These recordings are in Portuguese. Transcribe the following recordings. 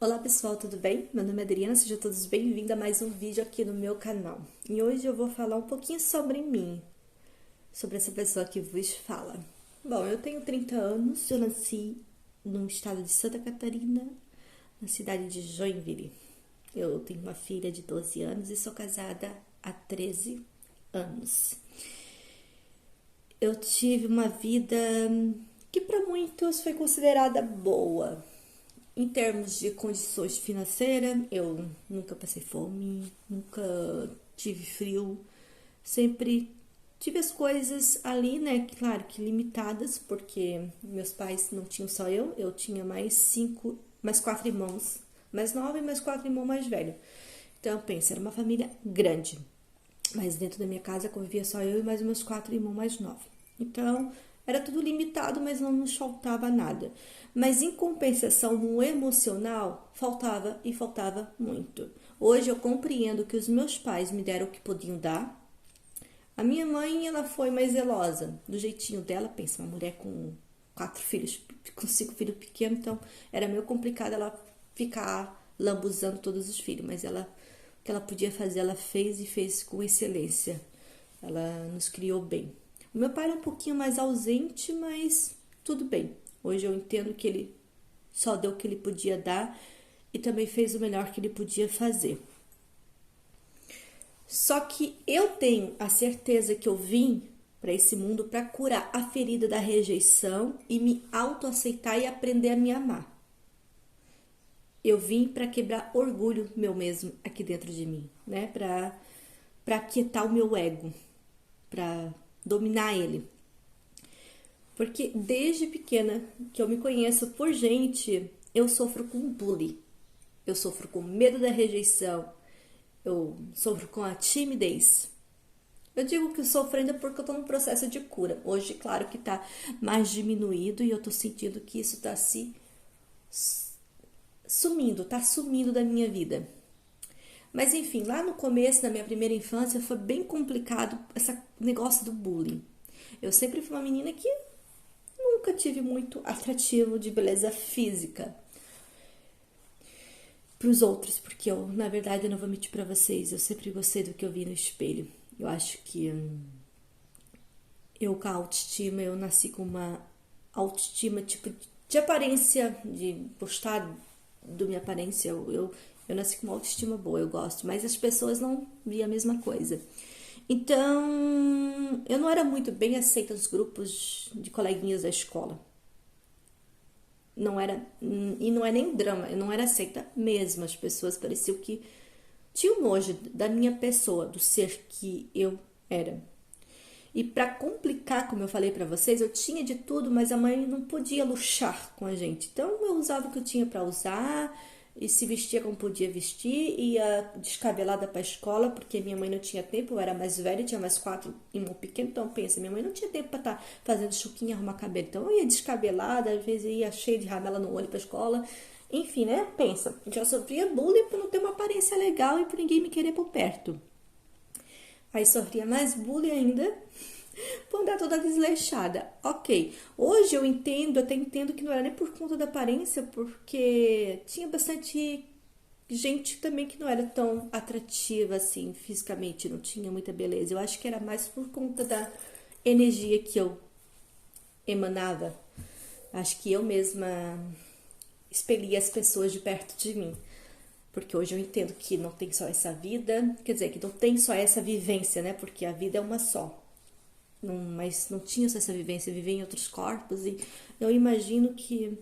Olá pessoal, tudo bem? Meu nome é Adriana, sejam todos bem-vindos a mais um vídeo aqui no meu canal. E hoje eu vou falar um pouquinho sobre mim, sobre essa pessoa que vos fala. Bom, eu tenho 30 anos, eu nasci no estado de Santa Catarina, na cidade de Joinville. Eu tenho uma filha de 12 anos e sou casada há 13 anos. Eu tive uma vida que para muitos foi considerada boa. Em termos de condições financeiras, eu nunca passei fome, nunca tive frio, sempre tive as coisas ali, né? Claro que limitadas, porque meus pais não tinham só eu tinha mais quatro irmãos mais novos e mais quatro irmãos mais velhos. Então, pensa, era uma família grande, mas dentro da minha casa convivia só eu e mais meus quatro irmãos mais novos. Então, era tudo limitado, mas não nos faltava nada. Mas em compensação, no emocional, faltava e faltava muito. Hoje eu compreendo que os meus pais me deram o que podiam dar. A minha mãe, ela foi mais zelosa, do jeitinho dela. Pensa, uma mulher com 4 filhos, com 5 filhos pequenos, então era meio complicado ela ficar lambuzando todos os filhos. Mas ela, o que ela podia fazer, ela fez e fez com excelência. Ela nos criou bem. O meu pai era um pouquinho mais ausente, mas tudo bem. Hoje eu entendo que ele só deu o que ele podia dar e também fez o melhor que ele podia fazer. Só que eu tenho a certeza que eu vim para esse mundo para curar a ferida da rejeição e me autoaceitar e aprender a me amar. Eu vim para quebrar orgulho meu mesmo aqui dentro de mim, né? Para aquietar o meu ego, para dominar ele. Porque desde pequena que eu me conheço por gente, eu sofro com bullying. Eu sofro com medo da rejeição. Eu sofro com a timidez. Eu digo que eu sofro ainda porque eu tô num processo de cura. Hoje, claro que tá mais diminuído e eu tô sentindo que isso tá sumindo da minha vida. Mas enfim, lá no começo da minha primeira infância foi bem complicado esse negócio do bullying. Eu sempre fui uma menina que nunca tive muito atrativo de beleza física para os outros, porque eu, na verdade, eu não vou mentir para vocês, eu sempre gostei do que eu vi no espelho. Eu acho que eu com a autoestima, eu nasci com uma autoestima tipo de aparência, de gostar da minha aparência. Eu nasci com uma autoestima boa, eu gosto, mas as pessoas não viam a mesma coisa. Então, eu não era muito bem aceita nos grupos de coleguinhas da escola. Não era, e não é nem drama, eu não era aceita mesmo. As pessoas pareciam que tinham nojo da minha pessoa, do ser que eu era. E para complicar, como eu falei para vocês, eu tinha de tudo, mas a mãe não podia luxar com a gente. Então eu usava o que eu tinha para usar e se vestia como podia vestir, ia descabelada para a escola, porque minha mãe não tinha tempo, eu era mais velha, tinha mais 4 irmãos pequenos, então pensa, minha mãe não tinha tempo para estar fazendo chuquinha, arrumar cabelo, então eu ia descabelada, às vezes ia cheia de ramela no olho para a escola, enfim, né, pensa, já sofria bullying por não ter uma aparência legal e por ninguém me querer por perto. Aí sofria mais bullying ainda, por andar toda desleixada. Ok, hoje eu entendo, até entendo que não era nem por conta da aparência, porque tinha bastante gente também que não era tão atrativa assim, fisicamente, não tinha muita beleza. Eu acho que era mais por conta da energia que eu emanava. Acho que eu mesma expelia as pessoas de perto de mim. Porque hoje eu entendo que não tem só essa vida, quer dizer, que não tem só essa vivência, né? Porque a vida é uma só. Não, mas não tinha só essa vivência, eu vivia em outros corpos e eu imagino que,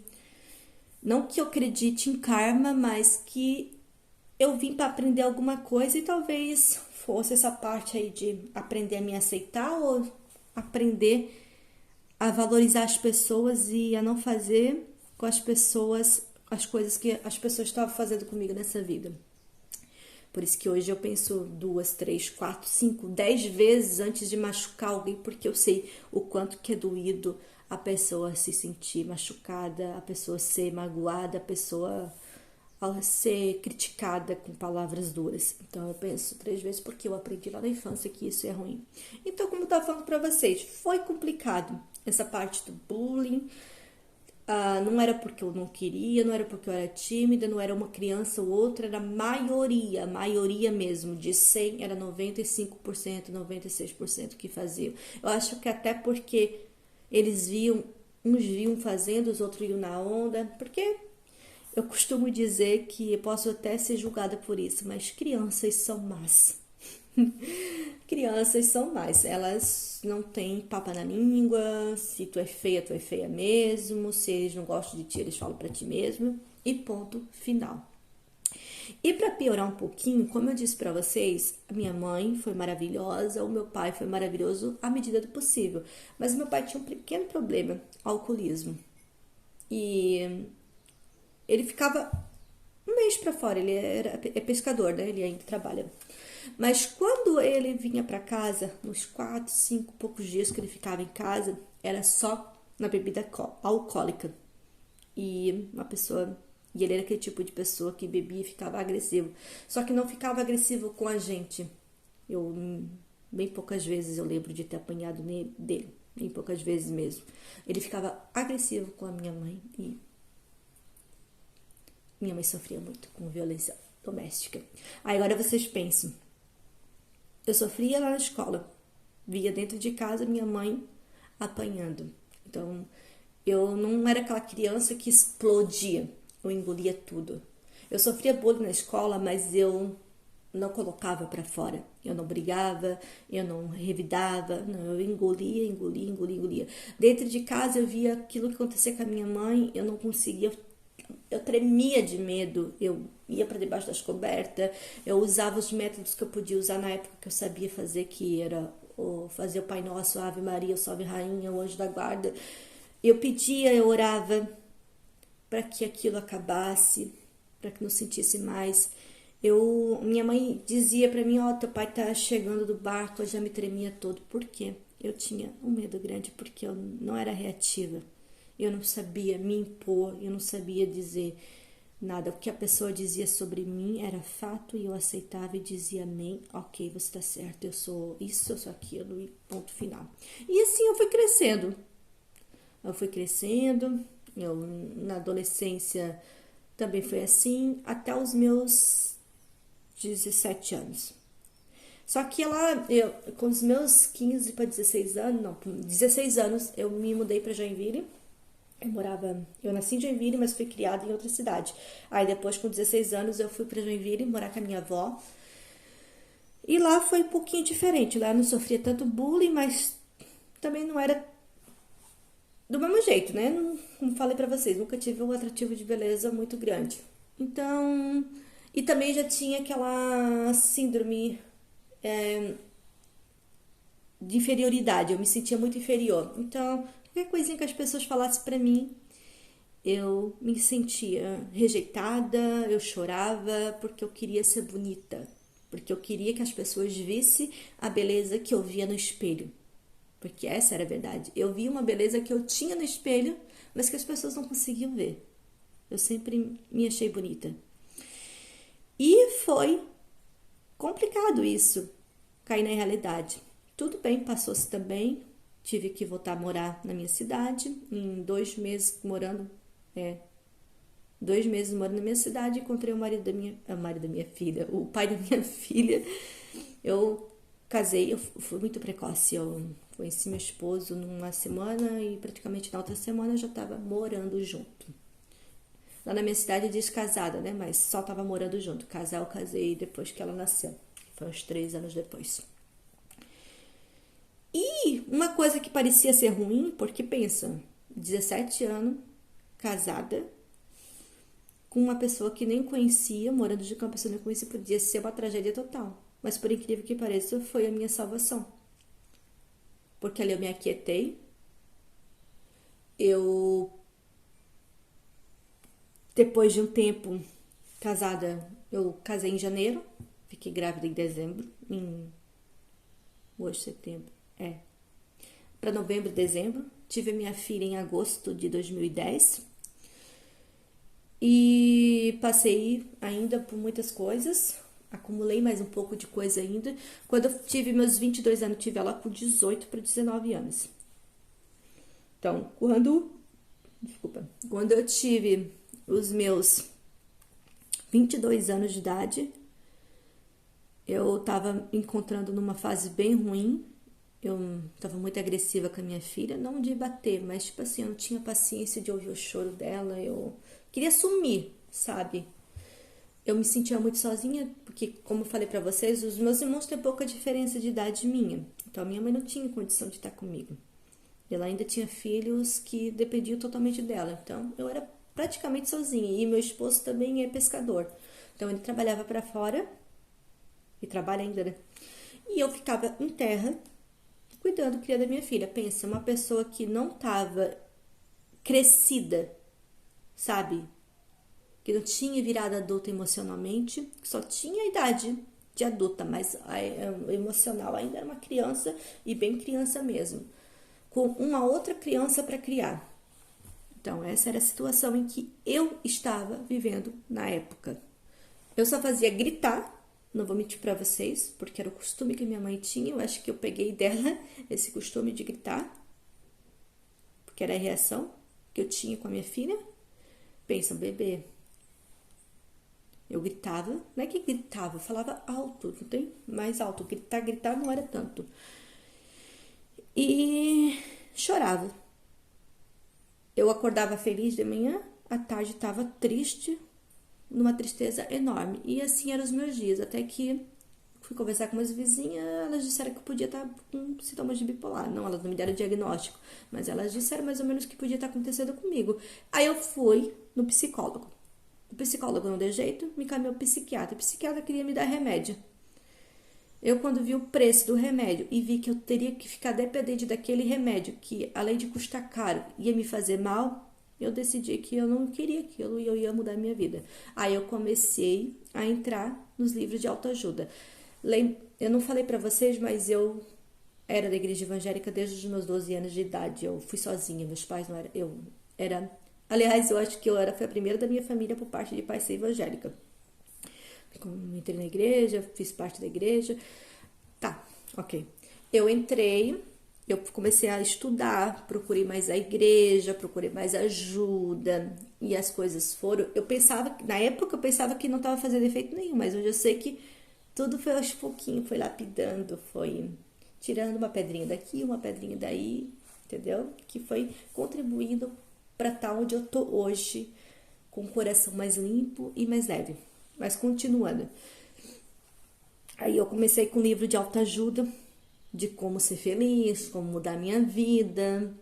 não que eu acredite em karma, mas que eu vim para aprender alguma coisa e talvez fosse essa parte aí de aprender a me aceitar ou aprender a valorizar as pessoas e a não fazer com as pessoas as coisas que as pessoas estavam fazendo comigo nessa vida. Por isso que hoje eu penso 2, 3, 4, 5, 10 vezes antes de machucar alguém, porque eu sei o quanto que é doído a pessoa se sentir machucada, a pessoa ser magoada, a pessoa ser criticada com palavras duras. Então eu penso 3 vezes porque eu aprendi lá na infância que isso é ruim. Então, como eu estava falando para vocês, foi complicado essa parte do bullying. Não era porque eu não queria, não era porque eu era tímida, não era uma criança ou outra, era a maioria mesmo. De 100 era 95%, 96% que faziam. Eu acho que até porque eles viam, uns viam fazendo, os outros iam na onda, porque eu costumo dizer que eu posso até ser julgada por isso, mas crianças são más. Crianças são mais, elas não têm papa na língua, se tu é feia mesmo, se eles não gostam de ti, eles falam pra ti mesmo, e ponto final. E para piorar um pouquinho, como eu disse pra vocês, a minha mãe foi maravilhosa, o meu pai foi maravilhoso à medida do possível, mas o meu pai tinha um pequeno problema, alcoolismo. E ele ficava um mês pra fora, ele é pescador, né? Ele ainda trabalha. Mas quando ele vinha pra casa, nos 4, 5 poucos dias que ele ficava em casa, era só na bebida alcoólica. E uma pessoa, e ele era aquele tipo de pessoa que bebia e ficava agressivo. Só que não ficava agressivo com a gente. Eu bem poucas vezes eu lembro de ter apanhado dele, bem poucas vezes mesmo. Ele ficava agressivo com a minha mãe e minha mãe sofria muito com violência doméstica. Aí agora vocês pensam, eu sofria lá na escola, via dentro de casa minha mãe apanhando. Então, eu não era aquela criança que explodia, eu engolia tudo. Eu sofria bullying na escola, mas eu não colocava pra fora. Eu não brigava, eu não revidava, não, eu engolia. Dentro de casa eu via aquilo que acontecia com a minha mãe, eu não conseguia, eu tremia de medo, eu ia para debaixo das cobertas, eu usava os métodos que eu podia usar na época que eu sabia fazer, que era fazer o Pai Nosso, a Ave Maria, o Salve Rainha, o Anjo da Guarda. Eu pedia, eu orava para que aquilo acabasse, para que não sentisse mais. Minha mãe dizia para mim, teu pai tá chegando do barco, eu já me tremia todo. Por quê? Eu tinha um medo grande, porque eu não era reativa. Eu não sabia me impor, eu não sabia dizer nada. O que a pessoa dizia sobre mim era fato e eu aceitava e dizia amém, ok, você tá certo, eu sou isso, eu sou aquilo e ponto final. E assim eu fui crescendo. Na adolescência também foi assim, até os meus 17 anos. Só que com os meus 15 para 16 anos, não, 16 anos, eu me mudei para Joinville. Eu nasci em Joinville, mas fui criada em outra cidade. Aí depois, com 16 anos, eu fui para Joinville morar com a minha avó. E lá foi um pouquinho diferente. Lá eu não sofria tanto bullying, mas também não era do mesmo jeito, né? Como falei pra vocês, nunca tive um atrativo de beleza muito grande. Então, e também já tinha aquela síndrome de inferioridade. Eu me sentia muito inferior. Então, qualquer coisinha que as pessoas falassem pra mim, eu me sentia rejeitada, eu chorava porque eu queria ser bonita, porque eu queria que as pessoas vissem a beleza que eu via no espelho, porque essa era a verdade. Eu via uma beleza que eu tinha no espelho, mas que as pessoas não conseguiam ver. Eu sempre me achei bonita. E foi complicado isso, cair na realidade. Tudo bem, passou-se também. Tive que voltar a morar na minha cidade. Em 2 meses morando, 2 meses morando na minha cidade, encontrei o marido da minha filha, o pai da minha filha. Eu casei, eu fui muito precoce. Eu conheci meu esposo numa semana e praticamente na outra semana eu já estava morando junto. Lá na minha cidade diz casada, né? Mas só estava morando junto. Casar eu casei depois que ela nasceu. Foi uns 3 anos depois. E uma coisa que parecia ser ruim, porque pensa, 17 anos, casada, com uma pessoa que nem conhecia, morando junto com uma pessoa que nem conhecia, podia ser uma tragédia total. Mas por incrível que pareça, foi a minha salvação. Porque ali eu me aquietei, depois de um tempo casada, eu casei em janeiro, fiquei grávida em dezembro, hoje setembro, para novembro, dezembro. Tive a minha filha em agosto de 2010 e passei ainda por muitas coisas, acumulei mais um pouco de coisa ainda. Quando eu tive meus 22 anos, tive ela com 18 para 19 anos. Então, quando desculpa, quando eu tive os meus 22 anos de idade, eu tava encontrando numa fase bem ruim. Eu tava muito agressiva com a minha filha, não de bater, mas tipo assim, eu não tinha paciência de ouvir o choro dela, eu queria sumir, sabe? Eu me sentia muito sozinha, porque, como eu falei pra vocês, os meus irmãos têm pouca diferença de idade minha. Então, a minha mãe não tinha condição de estar comigo. Ela ainda tinha filhos que dependiam totalmente dela. Então, eu era praticamente sozinha. E meu esposo também é pescador. Então, ele trabalhava pra fora, e trabalha ainda, né? E eu ficava em terra, cuidando, criando a minha filha. Pensa, uma pessoa que não tava crescida, sabe? Que não tinha virado adulta emocionalmente, que só tinha a idade de adulta, mas o emocional ainda era uma criança e bem criança mesmo, com uma outra criança para criar. Então, essa era a situação em que eu estava vivendo na época. Eu só fazia gritar, não vou mentir para vocês, porque era o costume que minha mãe tinha, eu acho que eu peguei dela esse costume de gritar, porque era a reação que eu tinha com a minha filha. Pensa, bebê. Eu gritava, não é que gritava, eu falava alto, não tem mais alto. Gritar não era tanto. E chorava. Eu acordava feliz de manhã, à tarde estava triste, numa tristeza enorme. E assim eram os meus dias, até que fui conversar com umas vizinhas, elas disseram que eu podia estar com sintomas de bipolar. Não, elas não me deram diagnóstico, mas elas disseram mais ou menos que podia estar acontecendo comigo. Aí eu fui no psicólogo. O psicólogo não deu jeito, me encaminhou o psiquiatra. O psiquiatra queria me dar remédio. Eu, quando vi o preço do remédio e vi que eu teria que ficar dependente daquele remédio, que além de custar caro, ia me fazer mal, eu decidi que eu não queria aquilo e eu ia mudar a minha vida. Aí eu comecei a entrar nos livros de autoajuda. Eu não falei pra vocês, mas eu era da igreja evangélica desde os meus 12 anos de idade. Eu fui sozinha, meus pais não eram... Eu era... Aliás, eu acho que fui a primeira da minha família por parte de pai ser evangélica. Entrei na igreja, fiz parte da igreja. Tá, ok. Eu entrei, eu comecei a estudar, procurei mais a igreja, procurei mais ajuda. E as coisas foram... Na época eu pensava que não estava fazendo efeito nenhum, mas hoje eu sei que tudo foi aos pouquinhos, foi lapidando, foi tirando uma pedrinha daqui, uma pedrinha daí, entendeu? Que foi contribuindo para estar onde eu tô hoje, com o coração mais limpo e mais leve. Mas continuando. Aí eu comecei com um livro de autoajuda, de como ser feliz, como mudar minha vida.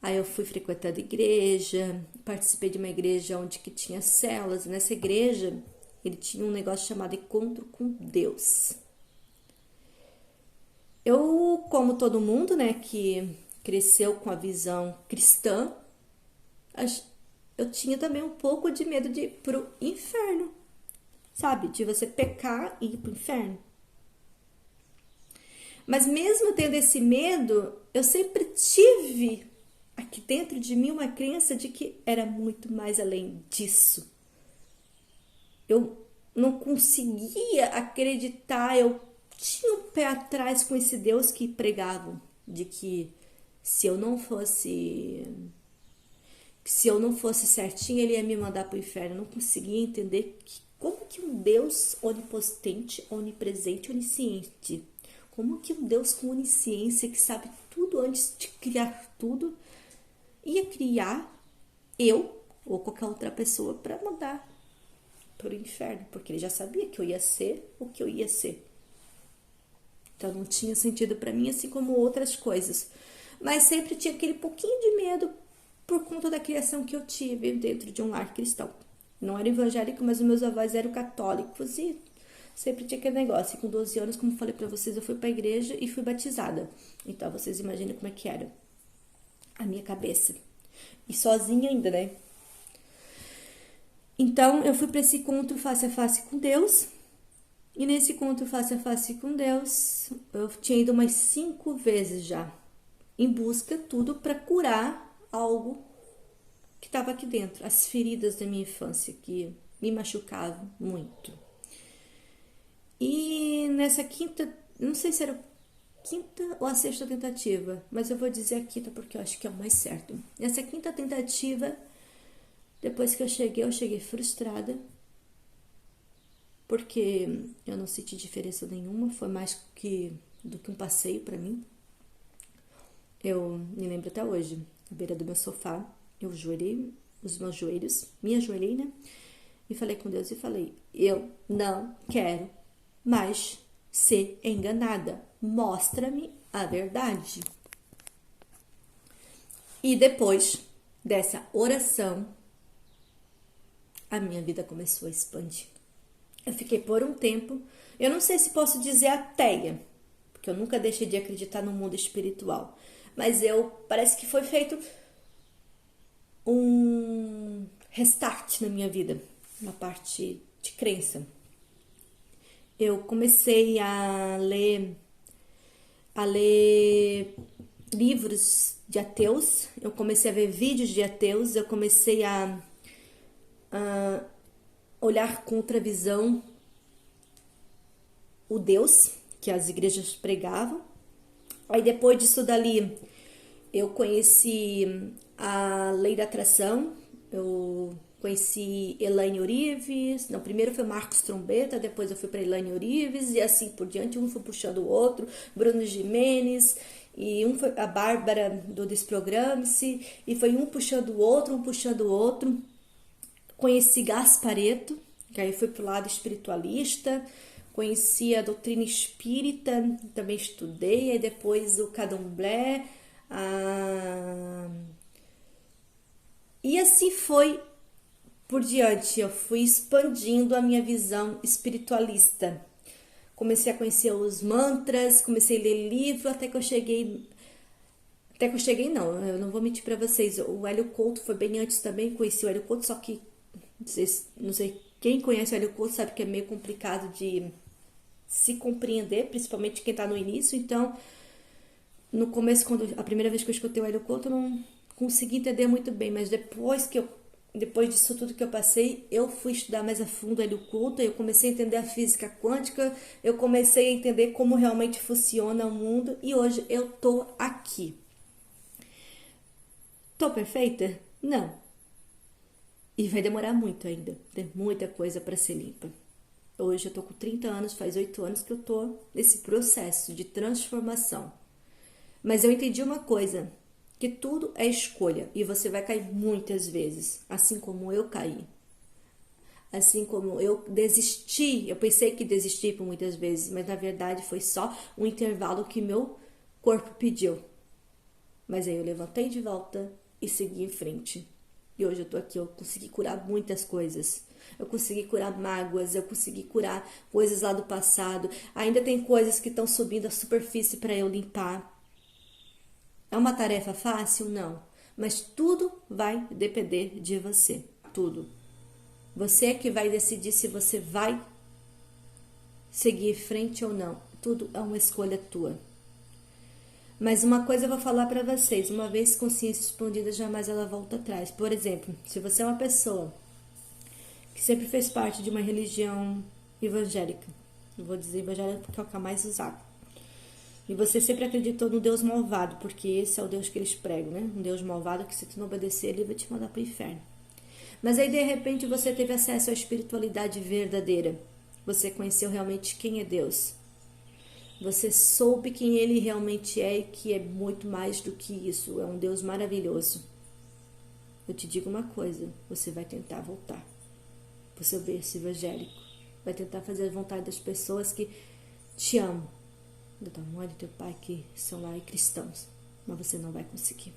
Aí eu fui frequentando igreja, participei de uma igreja onde que tinha células. Nessa igreja, ele tinha um negócio chamado Encontro com Deus. Eu, como todo mundo, né, que cresceu com a visão cristã, eu tinha também um pouco de medo de ir pro inferno, sabe? De você pecar e ir pro inferno. Mas mesmo tendo esse medo, eu sempre tive aqui dentro de mim uma crença de que era muito mais além disso. Eu não conseguia acreditar, eu tinha um pé atrás com esse Deus que pregavam de que se eu não fosse certinho, ele ia me mandar pro inferno. Eu não conseguia entender como que um Deus onipotente, onipresente, onisciente, como que um Deus com onisciência, que sabe tudo antes de criar tudo, ia criar eu ou qualquer outra pessoa para mandar pro inferno, porque ele já sabia que eu ia ser o que eu ia ser. Então não tinha sentido para mim, assim como outras coisas. Mas sempre tinha aquele pouquinho de medo por conta da criação que eu tive dentro de um lar cristão. Não era evangélico, mas os meus avós eram católicos e sempre tinha aquele negócio. E com 12 anos, como falei pra vocês, eu fui pra igreja e fui batizada. Então vocês imaginem como é que era a minha cabeça. E sozinha ainda, né? Então eu fui pra esse encontro face a face com Deus. E nesse encontro face a face com Deus, eu tinha ido umas 5 vezes já, em busca tudo para curar algo que estava aqui dentro, as feridas da minha infância que me machucavam muito. E nessa quinta, não sei se era quinta ou a sexta tentativa, mas eu vou dizer a quinta porque eu acho que é o mais certo. Essa quinta tentativa, depois que eu cheguei frustrada, porque eu não senti diferença nenhuma, foi mais do que um passeio para mim. Eu me lembro até hoje, à beira do meu sofá, eu ajoelhei os meus joelhos, me ajoelhei, né? E falei com Deus e falei, eu não quero mais ser enganada. Mostra-me a verdade. E depois dessa oração, a minha vida começou a expandir. Eu fiquei por um tempo, eu não sei se posso dizer ateia, porque eu nunca deixei de acreditar no mundo espiritual. Mas parece que foi feito um restart na minha vida, na parte de crença. Eu comecei a ler livros de ateus, eu comecei a ver vídeos de ateus, eu comecei a olhar com outra visão o Deus que as igrejas pregavam. Aí depois disso dali, eu conheci a lei da atração, eu conheci Elaine Orives, não, primeiro foi Marcos Trombeta, depois eu fui para Elaine Orives e assim por diante, um foi puxando o outro, Bruno Gimenez, e um foi a Bárbara do Desprograme-se, e foi um puxando o outro, um puxando o outro. Conheci Gaspareto, que aí foi pro lado espiritualista, conheci a doutrina espírita, também estudei, aí depois o candomblé, e assim foi por diante. Eu fui expandindo a minha visão espiritualista. Comecei a conhecer os mantras, comecei a ler livro, até que eu cheguei não, eu não vou mentir para vocês, o Hélio Couto foi bem antes também, conheci o Hélio Couto, só que não sei quem conhece o Hélio Couto sabe que é meio complicado de se compreender, principalmente quem tá no início. Então, no começo, a primeira vez que eu escutei o Hélio Couto, eu não consegui entender muito bem, mas depois disso tudo que eu passei, eu fui estudar mais a fundo o Hélio Couto, eu comecei a entender a física quântica, eu comecei a entender como realmente funciona o mundo, e hoje eu tô aqui. Tô perfeita? Não. E vai demorar muito ainda, tem muita coisa para ser limpa. Hoje eu tô com 30 anos, faz 8 anos que eu tô nesse processo de transformação. Mas eu entendi uma coisa, que tudo é escolha e você vai cair muitas vezes, assim como eu caí. Assim como eu desisti, eu pensei que desisti por muitas vezes, mas na verdade foi só um intervalo que meu corpo pediu. Mas aí eu levantei de volta e segui em frente. E hoje eu tô aqui, eu consegui curar muitas coisas. Eu consegui curar mágoas, eu consegui curar coisas lá do passado. Ainda tem coisas que estão subindo à superfície para eu limpar. É uma tarefa fácil? Não. Mas tudo vai depender de você. Tudo. Você é que vai decidir se você vai seguir em frente ou não. Tudo é uma escolha tua. Mas uma coisa eu vou falar para vocês, uma vez consciência expandida, jamais ela volta atrás. Por exemplo, se você é uma pessoa que sempre fez parte de uma religião evangélica, eu vou dizer evangélica porque é o que é mais usado, e você sempre acreditou no Deus malvado, porque esse é o Deus que eles pregam, né? Um Deus malvado que se tu não obedecer, ele vai te mandar pro inferno. Mas aí de repente você teve acesso à espiritualidade verdadeira, você conheceu realmente quem é Deus. Você soube quem ele realmente é e que é muito mais do que isso. É um Deus maravilhoso. Eu te digo uma coisa, você vai tentar voltar para o seu berço evangélico. Vai tentar fazer a vontade das pessoas que te amam. Da tua mãe e do teu pai que são lá e cristãos. Mas você não vai conseguir.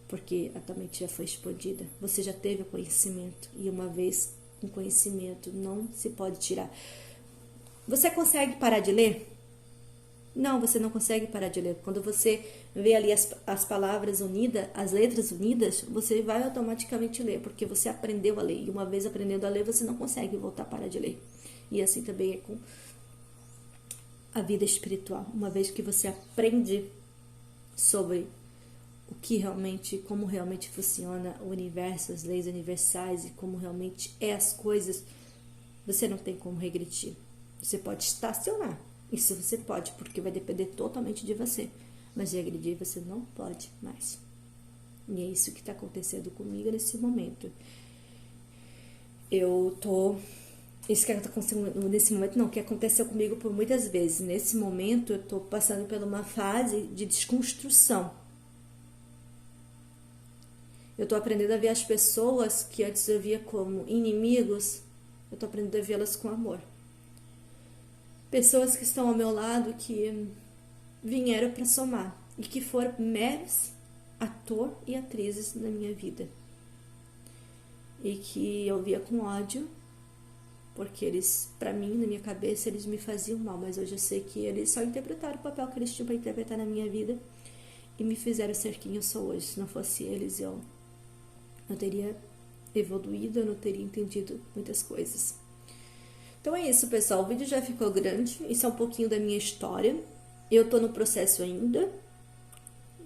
Porque a tua mente já foi expandida. Você já teve o conhecimento. E uma vez com conhecimento não se pode tirar. Você consegue parar de ler? Não, você não consegue parar de ler. Quando você vê ali as palavras unidas, as letras unidas, você vai automaticamente ler, porque você aprendeu a ler. E uma vez aprendendo a ler, você não consegue voltar a parar de ler. E assim também é com a vida espiritual. Uma vez que você aprende sobre o que realmente, como realmente funciona o universo, as leis universais e como realmente é as coisas, você não tem como regredir. Você pode estacionar, Isso você pode, porque vai depender totalmente de você. Mas de agredir você não pode mais. E é isso que está acontecendo comigo nesse momento. Isso que está acontecendo nesse momento, não, que aconteceu comigo por muitas vezes. Nesse momento, eu estou passando por uma fase de desconstrução. Eu estou aprendendo a ver as pessoas que antes eu via como inimigos, eu estou aprendendo a vê-las com amor. Pessoas que estão ao meu lado, que vieram para somar e que foram meros ator e atrizes na minha vida. E que eu via com ódio, porque eles, pra mim, na minha cabeça, eles me faziam mal, mas hoje eu sei que eles só interpretaram o papel que eles tinham para interpretar na minha vida e me fizeram ser quem eu sou hoje. Se não fosse eles, eu não teria evoluído, eu não teria entendido muitas coisas. Então é isso, pessoal. O vídeo já ficou grande. Isso é um pouquinho da minha história. Eu tô no processo ainda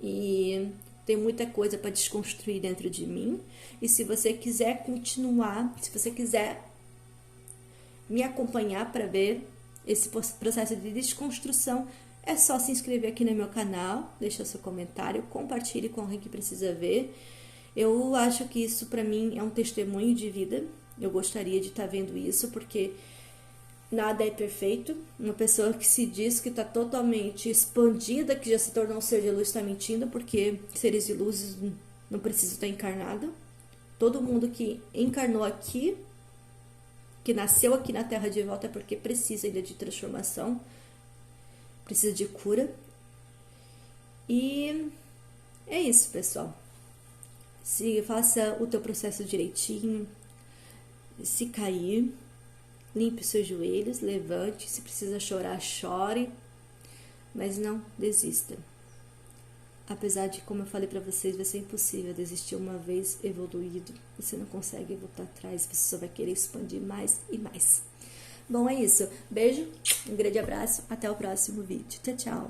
e tem muita coisa para desconstruir dentro de mim. E se você quiser continuar, se você quiser me acompanhar para ver esse processo de desconstrução, é só se inscrever aqui no meu canal, deixar seu comentário, compartilhe com alguém que precisa ver. Eu acho que isso para mim é um testemunho de vida. Eu gostaria de estar vendo isso, porque nada é perfeito. Uma pessoa que se diz que está totalmente expandida, que já se tornou um ser de luz, está mentindo, porque seres de luz não precisam estar encarnado. Todo mundo que encarnou aqui, que nasceu aqui na Terra de volta, é porque precisa ainda de transformação, precisa de cura. E é isso, pessoal. Se faça o teu processo direitinho. Se cair, limpe os seus joelhos, levante. Se precisa chorar, chore. Mas não desista. Apesar de, como eu falei pra vocês, vai ser impossível desistir uma vez evoluído. Você não consegue voltar atrás, você só vai querer expandir mais e mais. Bom, é isso. Beijo, um grande abraço, até o próximo vídeo. Tchau, tchau.